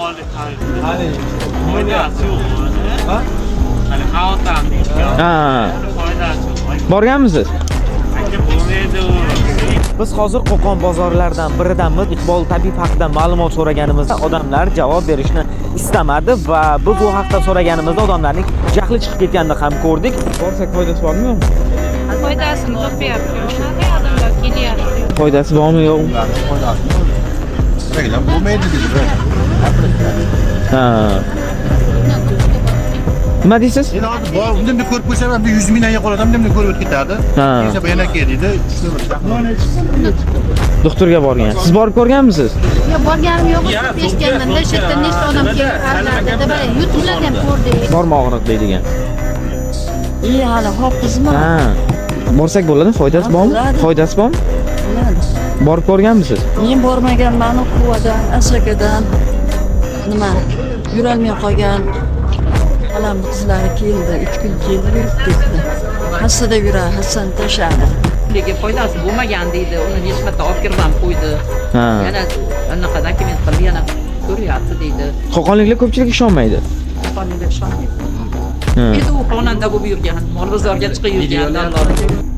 Hali foydasi yo'q. ha? Hali xavotirli. Ha. Foydasi yo'q. Borganmisiz? Aka bo'lmaydi u. Biz hozir Qo'qon bozorlaridan biridanmiz. Iqbol Tabib haqida ma'lumot so'raganimizda odamlar javob berishni istamadi va biz u haqda so'raganimizda odamlarning jahli chiqib ketganini ham ko'rdik. Borsak foydasi bormi yo'qmi? Foydasini topyapti. Shunaqa odamlar kelyapti. Foydasi bormi yo'qmi? Reglam bo'lmaydi dedi. Ha. Nima deysiz? Endi hozir bor, undimni ko'rib qo'ysam, endi 100 mingdan yo'qoladi, undimni ko'rib o'tib ketadi. Ha. Esa yana keldi. Doktorga borgan. Siz borib ko'rganmisiz? Yo, borganim yo'q, eshitganman-da, shu yerda nechta odam kelib qaraladi deb, YouTube'dan ham ko'rdik. Bormoq og'riq deydigan. Hali hopizmi? Ha. Borsak bo'ladi, foydasi bormi? Foydasi bormi? Borib ko'rganmisiz? Men bormaganman, Quvadan, Asakadan nima yurolmay qolgan onam qizlari keldi, 3 kun keldi, yurib ketdi. Hassada yuradi, hassani tashladi. Lekin foydasi bo'lmagan deydi. Uni necha marta olib kirib ham qo'ydi. Ha. Yana anaqa dokument qildi, yana ko'ryapti deydi. Qo'qonliklar ko'pchilik ishonmaydi. Qonunga ishonmaydi. Ha. Endi u xonanda bo'lib yurgan, mol bozorga chiqib yurgan.